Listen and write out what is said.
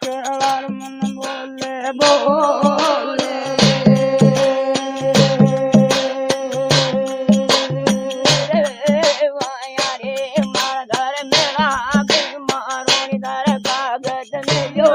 केवाड़ मन बोले बोले वाया रे मार घर मेरा मारो इधर कागज में जो